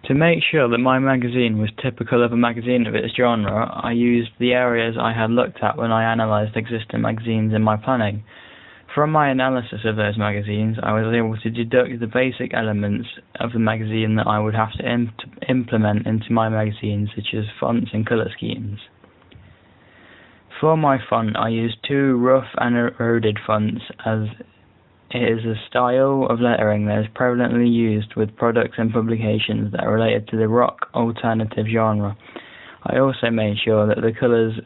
To make sure that my magazine was typical of a magazine of its genre, I used the areas I had looked at when I analysed existing magazines in my planning. From my analysis of those magazines, I was able to deduct the basic elements of the magazine that I would have to implement into my magazine, such as fonts and colour schemes. For my font, I used two rough and eroded fonts, as it is a style of lettering that is prevalently used with products and publications that are related to the rock alternative genre. I also made sure that the colours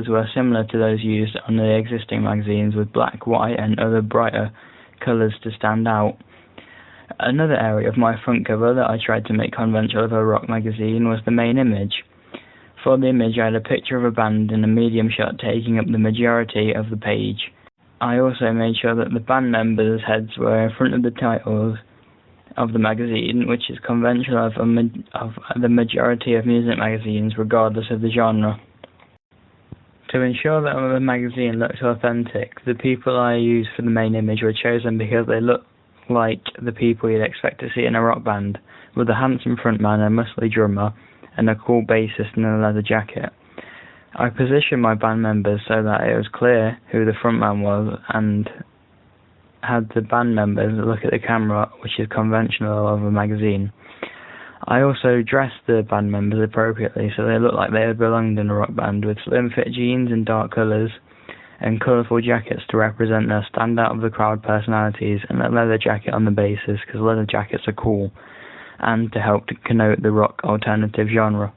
were similar to those used on the existing magazines, with black, white and other brighter colours to stand out. Another area of my front cover that I tried to make conventional of a rock magazine was the main image. For the image, I had a picture of a band in a medium shot taking up the majority of the page. I also made sure that the band members' heads were in front of the titles of the magazine, which is conventional of the majority of music magazines, regardless of the genre. To ensure that the magazine looked authentic, the people I used for the main image were chosen because they looked like the people you'd expect to see in a rock band, with a handsome frontman, a muscly drummer, and a cool bassist in a leather jacket. I positioned my band members so that it was clear who the frontman was, and had the band members look at the camera, which is conventional of a magazine. I also dressed the band members appropriately so they looked like they had belonged in a rock band, with slim-fit jeans in dark colours and colourful jackets to represent their stand-out of the crowd personalities, and a leather jacket on the basis because leather jackets are cool, and to help to connote the rock alternative genre.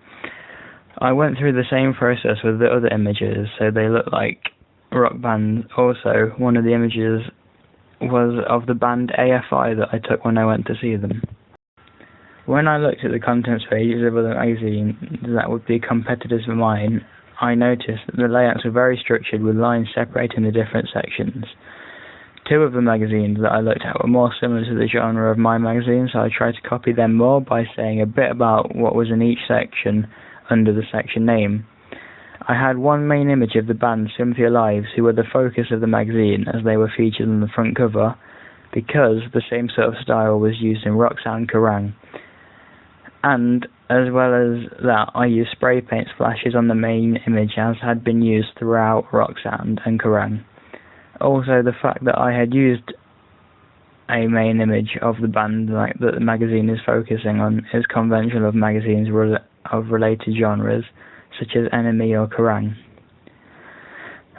I went through the same process with the other images so they looked like rock bands. Also, one of the images was of the band AFI that I took when I went to see them. When I looked at the contents pages of other magazines that would be competitors of mine, I noticed that the layouts were very structured, with lines separating the different sections. Two of the magazines that I looked at were more similar to the genre of my magazine, so I tried to copy them more by saying a bit about what was in each section under the section name. I had one main image of the band Sympathy Lives, who were the focus of the magazine, as they were featured on the front cover, because the same sort of style was used in Roxanne Kerrang. And, as well as that, I used spray paint splashes on the main image as had been used throughout Roxanne and Kerrang. Also, the fact that I had used a main image of the band that the magazine is focusing on is conventional of magazines of related genres, such as Enemy or Kerrang.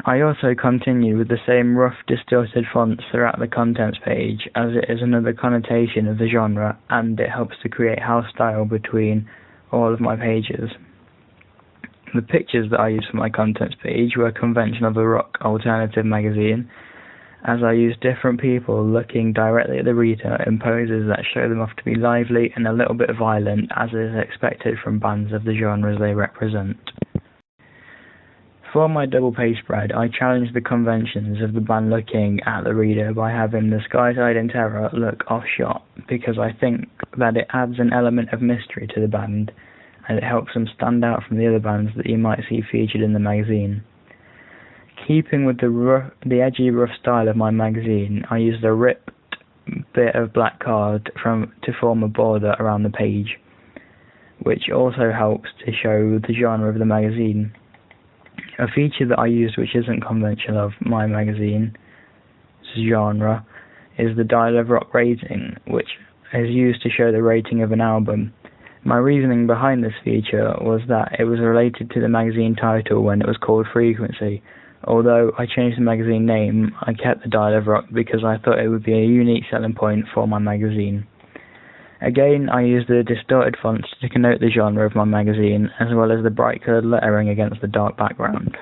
I also continued with the same rough, distorted fonts throughout the contents page, as it is another connotation of the genre, and it helps to create house style between all of my pages. The pictures that I used for my contents page were conventional of a rock alternative magazine, as I used different people looking directly at the reader in poses that show them off to be lively and a little bit violent, as is expected from bands of the genres they represent. For my double page spread, I challenged the conventions of the band looking at the reader by having the Sky Tide in Terror look off-shot, because I think that it adds an element of mystery to the band, and it helps them stand out from the other bands that you might see featured in the magazine. Keeping with the edgy rough style of my magazine, I used a ripped bit of black card to form a border around the page, which also helps to show the genre of the magazine. A feature that I used which isn't conventional of my magazine's genre is the Dial of Rock rating, which is used to show the rating of an album. My reasoning behind this feature was that it was related to the magazine title when it was called Frequency. Although I changed the magazine name, I kept the Dial of Rock because I thought it would be a unique selling point for my magazine. Again, I used the distorted fonts to connote the genre of my magazine, as well as the bright coloured lettering against the dark background.